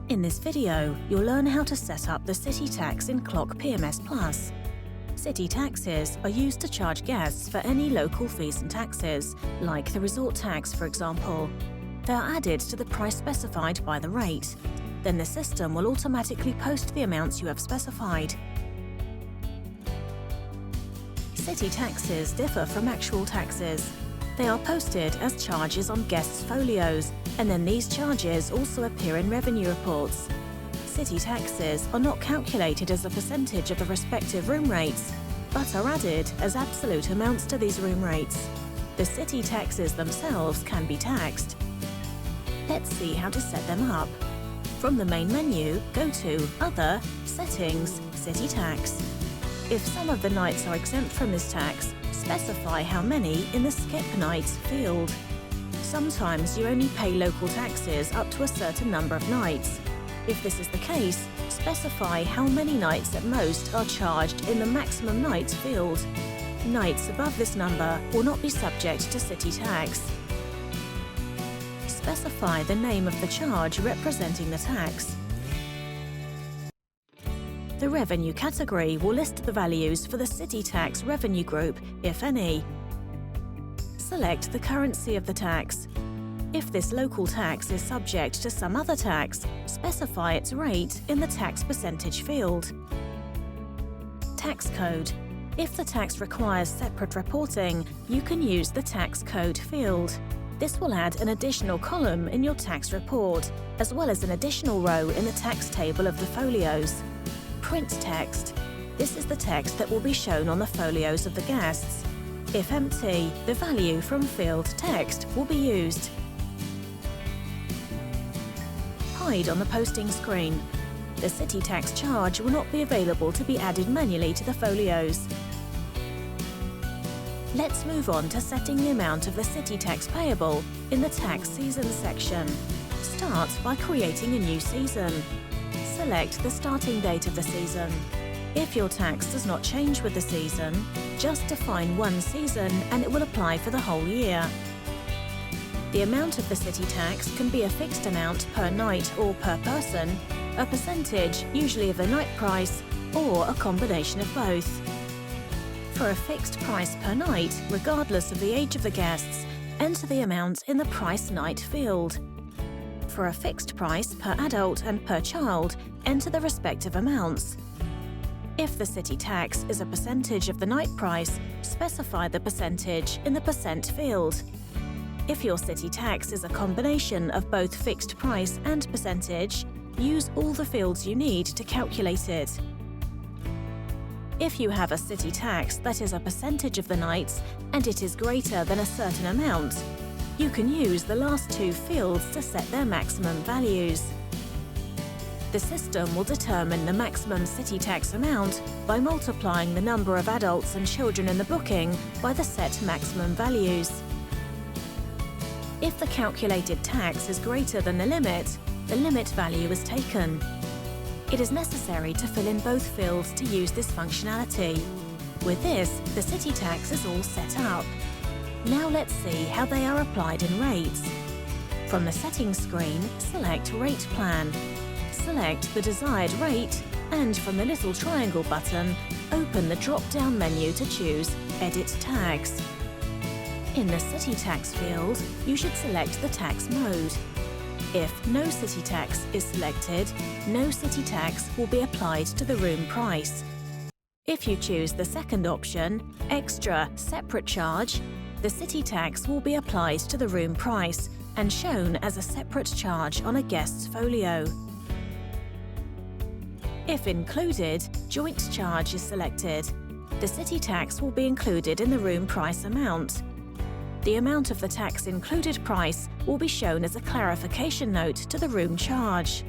In this video, you'll learn how to set up the city tax in Clock PMS Plus. City taxes are used to charge guests for any local fees and taxes, like the resort tax, for example. They are added to the price specified by the rate. Then the system will automatically post the amounts you have specified. City taxes differ from actual taxes. They are posted as charges on guests' folios, and then these charges also appear in revenue reports. City taxes are not calculated as a percentage of the respective room rates, but are added as absolute amounts to these room rates. The city taxes themselves can be taxed. Let's see how to set them up. From the main menu, go to Other, Settings, City Tax. If some of the nights are exempt from this tax, specify how many in the Skip Nights field. Sometimes you only pay local taxes up to a certain number of nights. If this is the case, specify how many nights at most are charged in the Maximum Nights field. Nights above this number will not be subject to city tax. Specify the name of the charge representing the tax. The revenue category will list the values for the city tax revenue group, if any. Select the currency of the tax. If this local tax is subject to some other tax, specify its rate in the tax percentage field. Tax code. If the tax requires separate reporting, you can use the tax code field. This will add an additional column in your tax report, as well as an additional row in the tax table of the folios. Print text. This is the text that will be shown on the folios of the guests. If empty, the value from field text will be used. Hide on the posting screen. The city tax charge will not be available to be added manually to the folios. Let's move on to setting the amount of the city tax payable in the tax season section. Start by creating a new season. Select the starting date of the season. If your tax does not change with the season, just define one season and it will apply for the whole year. The amount of the city tax can be a fixed amount per night or per person, a percentage, usually of the night price, or a combination of both. For a fixed price per night, regardless of the age of the guests, enter the amount in the Price Night field. For a fixed price per adult and per child, enter the respective amounts. If the city tax is a percentage of the night price, specify the percentage in the percent field. If your city tax is a combination of both fixed price and percentage, use all the fields you need to calculate it. If you have a city tax that is a percentage of the nights and it is greater than a certain amount, you can use the last two fields to set their maximum values. The system will determine the maximum city tax amount by multiplying the number of adults and children in the booking by the set maximum values. If the calculated tax is greater than the limit value is taken. It is necessary to fill in both fields to use this functionality. With this, the city tax is all set up. Now let's see how they are applied in rates. From the settings screen, select Rate Plan. Select the desired rate and from the little triangle button, open the drop-down menu to choose Edit Tax. In the city tax field, you should select the tax mode. If no city tax is selected, no city tax will be applied to the room price. If you choose the second option, Extra Separate Charge, the city tax will be applied to the room price and shown as a separate charge on a guest's folio. If included, Joint Charge is selected. The city tax will be included in the room price amount. The amount of the tax included price will be shown as a clarification note to the room charge.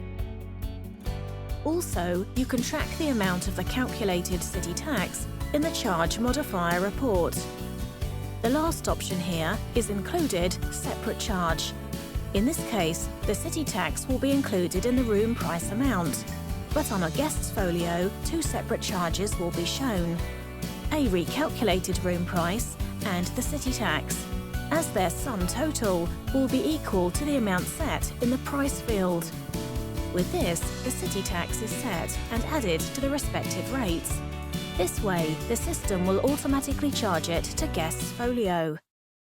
Also, you can track the amount of the calculated city tax in the Charge Modifier report. The last option here is Included Separate Charge. In this case, the city tax will be included in the room price amount, but on a guest's folio, two separate charges will be shown: a recalculated room price and the city tax, as their sum total will be equal to the amount set in the price field. With this, the city tax is set and added to the respective rates. This way, the system will automatically charge it to guests' folio.